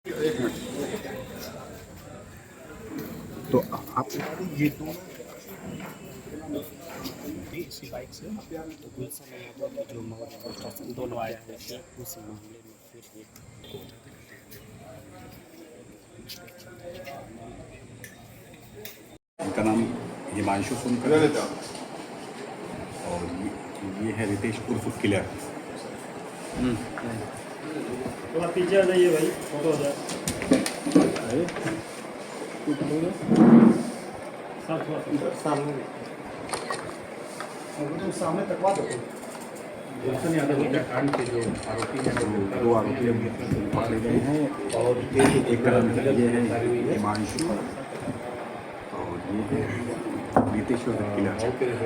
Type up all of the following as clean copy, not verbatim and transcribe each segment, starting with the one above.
तो आप ये दोनों इसी बाइक से तो गुलशन यादव की जो मौत प्रशासन दोनों आया हुए थे उसी मामले में फिर एक इनका नाम हिमांशु सोनकर है और ये है रितेश उर्फ किलर। थोड़ा पीछे आ जाइए भाई, फोटो हो जाए। सामने तकवा दो। गुलशन यादव हत्याकांड के जो आरोपी हैं वो दो आरोपी अभी पकड़े गए हैं और एक का नाम ये है हिमांशु और ये है रितेश उर्फ किलर।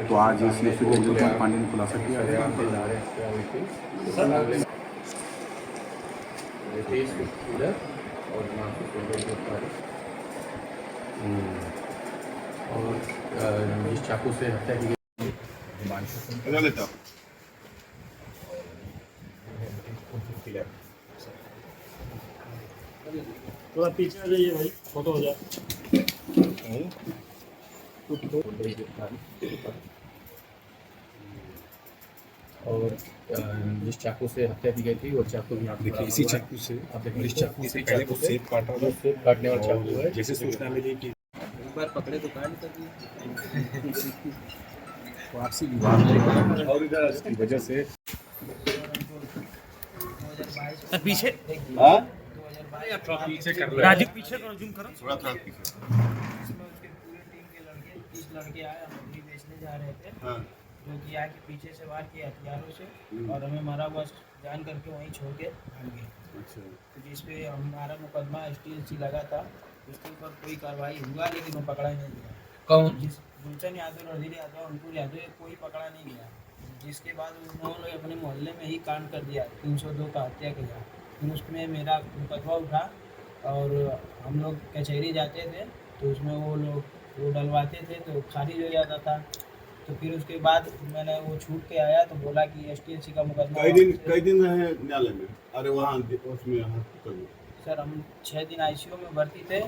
तो आज इसमें सुरेंद्र कुमार पांडे ने खुलासा किया है और जिस चाकू से हत्या की गई हिमांशु किलर। थोड़ा पीछे आ जाइए भाई, फोटो हो जाए। और जिस चाकू से हत्या की गई थी वो चाकू भी आप देखिए इसी चाकू से आप देखिए इस चाकू से पहले वो सेब काटा जो सेब काटने वाला चाकू है। जैसे सूचना मिली कि एक बार पकड़े तो काट कर आपसी विवाद और इधर की वजह से पीछे पीछे कर राजू पीछे करो, जूम करो थोड़ा पीछे। इसमें उसके पूरे टीम के लड़के 30 लड़के आए, हम मछली बेचने जा रहे थे हाँ जो कि आके पीछे से वार किए हथियारों से और हमें मारा हुआ जान करके वहीं छोड़ के भाग गए। अच्छा तो जिस पे हमारा मुकदमा STLC लगा था उसके ऊपर कोई कार्रवाई हुआ लेकिन वो पकड़ा नहीं गया। कौन? जिस गुलशन यादव, रंजीत यादव, अंकुर यादव कोई पकड़ा नहीं गया। जिसके बाद उन्होंने अपने मोहल्ले में ही कांड कर दिया, 302 का हत्या किया। फिर उसमें मेरा मुकदमा उठा और हम लोग कचहरी जाते थे तो उसमें वो लोग वो डलवाते थे तो खारिज हो जाता था। तो फिर उसके बाद मैंने वो छूट के आया तो बोला कि STLC का मुकदमा कई दिन रहे न्यायालय में? अरे वहाँ उसमें सर हम 6 दिन ICU में भर्ती थे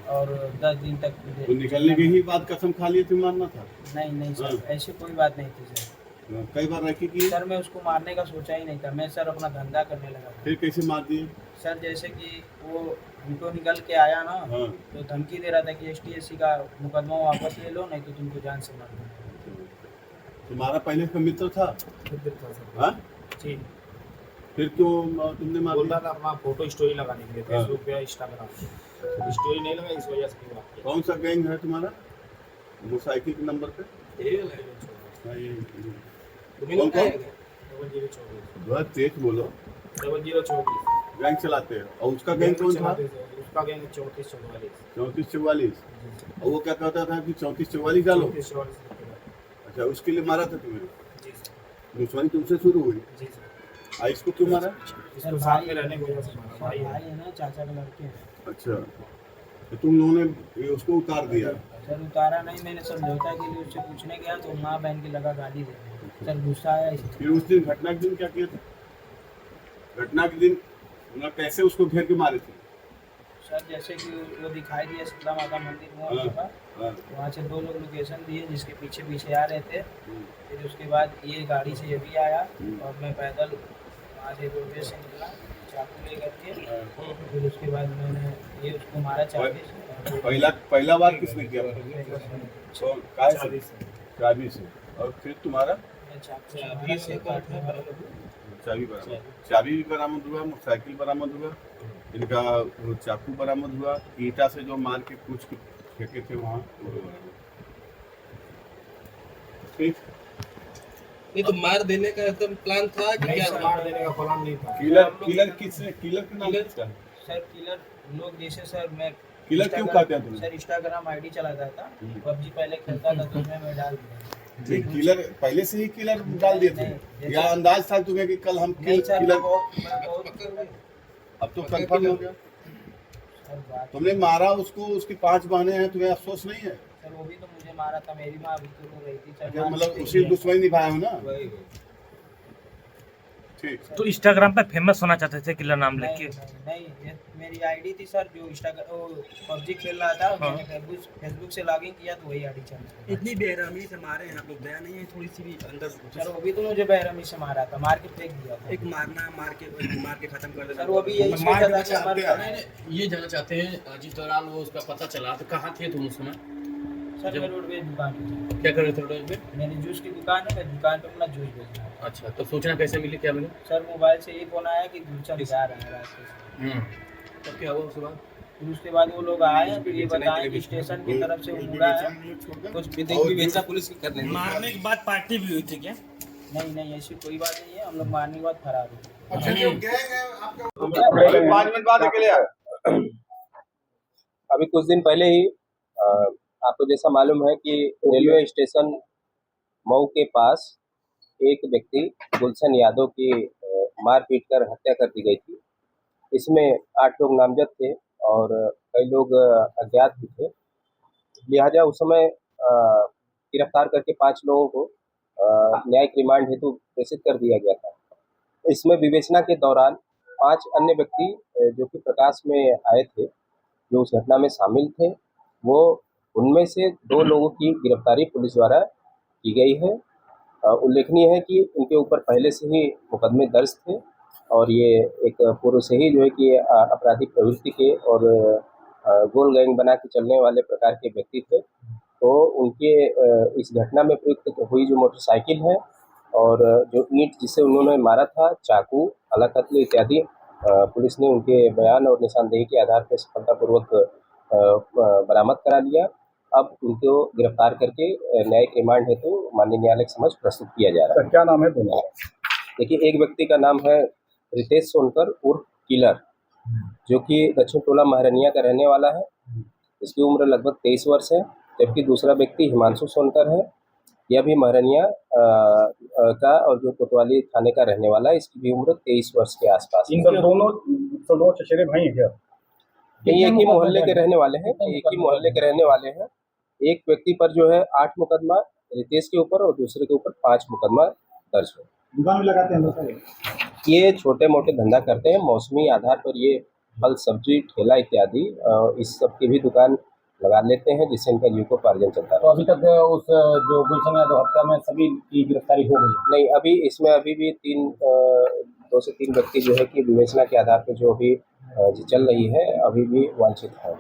और 10 दिन तक तो निकलने के ही बाद कसम खा लिए थे मारना था? नहीं सर, ऐसी कोई बात नहीं थी सर। कई बार रखी की सर मैं उसको मारने का सोचा ही नहीं था, मैं सर अपना धंधा करने लगा था। फिर कैसे मार दिए? सर जैसे कि वो हमको निकल के आया ना हाँ। तो धमकी दे रहा था कि STLC का मुकदमा वापस ले लो नहीं तो तुमको जान से मार दूंगा। तुम्हारा पहले का मित्र था? हाँ? जी फिर क्यों तुमने मार दिया? था अपना फोटो स्टोरी लगाने के लिए हाँ। फेसबुक पे, इंस्टाग्राम पे स्टोरी नहीं लगा, इस वजह से बात की। कौन सा गैंग है तुम्हारा? मोटरसाइकिल के नंबर पे? हाँ, ये कौन कौन? 0024 बहुत तेज बोलो। 0024 गैंग चलाते हैं। और उसका गैंग कौन था? उसका गैंग 3444 34-44। और वो क्या कहता था कि 34-44 डालो? 3444 अच्छा, उसके लिए मारा था तुम्हें? जी सर। दुश्मनी तुमसे शुरू हुई? जी सर। इसको क्यों मारा? इसको साथ में रहने की वजह से मारा। भाई भाई है ना, चाचा के लड़के हैं। अच्छा, तो तुम लोगों ने उसको उतार दिया? सर उतारा नहीं, मैंने समझौता के लिए उससे पूछने गया तो माँ बहन की लगा गाली दे। सर गुस्सा आया इसलिए। फिर उस दिन घटना के दिन क्या किया था? घटना के दिन ना कैसे उसको घेर के मारे थे? सर जैसे कि वो दिखाई दिया शीतला माता मंदिर मोड़ के पास, हाँ। वहाँ से 2 लोग लोकेशन दिए जिसके पीछे पीछे आ रहे थे। फिर उसके बाद ये गाड़ी से ये भी आया और मैं पैदल वहाँ से रोडवे से निकला चाकू लेकर के। फिर उसके बाद मैंने ये उसको मारा चाबी से। पहला बार किसने किया? चाबी से। और फिर तुम्हारा? चाबी भी बरामद हुआ, मोटरसाइकिल बरामद हुआ, इनका चाकू बरामद हुआ, ईटा से जो मार के कुछ फेंके थे वहाँ। ठीक, ये तो मार देने का एकदम प्लान था कि नहीं क्या सर, मार देने का प्लान नहीं था। किलर किसने? किलर के नाम क्या है? सर किलर लोग जैसे सर मैं किलर क्यों कहते हैं तुम्हें? सर इंस्टाग्राम ID चलाता था, PUBG पहले खेलता था तो मैं डाल दिया। नहीं, किलर पहले से ही किलर डाल दिए थे नहीं, या अंदाज था तुम्हें कि कल हम नहीं सर, किलर? मैं बहुत अब तो कंफर्म हो गया। सर बात तुमने मारा उसको, उसकी 5 बहनें हैं, तुम्हें अफसोस नहीं है? सर वो भी तो मुझे मारा था, मेरी माँ अभी तो रो रही थी। अच्छा, मतलब उसी दुश्मनी निभाया हो ना? ठीक। तो इंस्टाग्राम पे फेमस होना चाहते थे किलर नाम नहीं, लेके। नहीं, ये मेरी आईडी थी सर, जो इंस्टाग्राम पबजी खेल रहा था, हाँ। मैंने फेसबुक से लॉगिन किया तो वही आईडी चल रहा था। इतनी बेरहमी से मारे हैं आप लोग, दया नहीं है थोड़ी सी भी अंदर? सर वो भी तो मुझे बेरहमी से मारा था, मार के फेंक दिया था। एक मारना, मार के खत्म कर देना। सर वो भी यही सोचा था कि हमारे ये जानना चाहते हैं जिस दौरान वो उसका पता चला तो कहाँ थे तुम उस समय? सर मैं रोडवेज दुकान पे था। क्या कर रहे थे रोड पे? मेरी जूस की दुकान है, मैं दुकान पे अपना जूस बेच रहा हूँ। अच्छा, तो सूचना कैसे मिली, क्या मिली? सर मोबाइल से ये फोन आया कि गुलशन जा रहा है रास्ते से। तब क्या हुआ उसके बाद? फिर उसके बाद वो लोग आए, फिर ये बताएं कि स्टेशन की तरफ से वो मुड़ा है। कुछ विदेश भी बेचा पुलिस की करने मारने के बाद पार्टी भी हुई थी क्या? नहीं, ऐसी कोई बात नहीं है, हम लोग मारने के बाद फरार हो गए। अभी 5 मिनट बाद अकेले आए। अभी कुछ दिन पहले ही आपको जैसा मालूम है कि रेलवे स्टेशन मऊ के पास एक व्यक्ति गुलशन यादव की मार पीट कर हत्या कर दी गई थी। इसमें 8 लोग नामजद थे और कई लोग अज्ञात भी थे। लिहाजा उस समय गिरफ्तार करके 5 लोगों को न्यायिक रिमांड हेतु प्रेषित कर दिया गया था। इसमें विवेचना के दौरान 5 अन्य व्यक्ति जो कि प्रकाश में आए थे, जो उस घटना में शामिल थे, वो उनमें से 2 लोगों की गिरफ्तारी पुलिस द्वारा की गई है। उल्लेखनीय है कि इनके ऊपर पहले से ही मुकदमे दर्ज थे और ये एक पूर्व से ही जो है कि आपराधिक प्रवृत्ति के और गोल गैंग बना के चलने वाले प्रकार के व्यक्ति थे। तो उनके इस घटना में प्रयुक्त हुई जो मोटरसाइकिल है और जो ईंट जिसे उन्होंने मारा था, चाकू, आला कत्ल इत्यादि, पुलिस ने उनके बयान और निशानदेही के आधार पर सफलतापूर्वक बरामद करा लिया। अब उनको गिरफ्तार करके न्यायिक रिमांड हेतु माननीय न्यायालय के समक्ष प्रस्तुत किया जा रहा है। क्या नाम है दोनों? देखिए, एक व्यक्ति का नाम है रितेश सोनकर उर्फ किलर, जो कि दक्षिण टोला महरनिया का रहने वाला है। इसकी उम्र लगभग 23 वर्ष है। जबकि दूसरा व्यक्ति हिमांशु सोनकर है, यह भी महरनिया का और जो कोतवाली थाने का रहने वाला है। इसकी भी उम्र 23 वर्ष के आसपास है। इनका दोनों चचेरे भाई हैं क्या? ये एक ही मोहल्ले के रहने वाले हैं। एक व्यक्ति पर जो है 8 मुकदमा रितेश के ऊपर और दूसरे के ऊपर 5 मुकदमा दर्ज है। दुकान में लगाते हैं लोग? ये छोटे मोटे धंधा करते हैं, मौसमी आधार पर ये फल सब्जी ठेला इत्यादि इस सब की भी दुकान लगा लेते हैं, जिससे इनका जीविकोपार्जन चलता है। तो अभी तक उस जो गुलशन यादव हत्या में सभी की गिरफ्तारी हो गई? नहीं, अभी इसमें अभी भी 2 से 3 व्यक्ति जो है कि विवेचना के आधार पर जो अभी चल रही है, अभी भी वांछित है।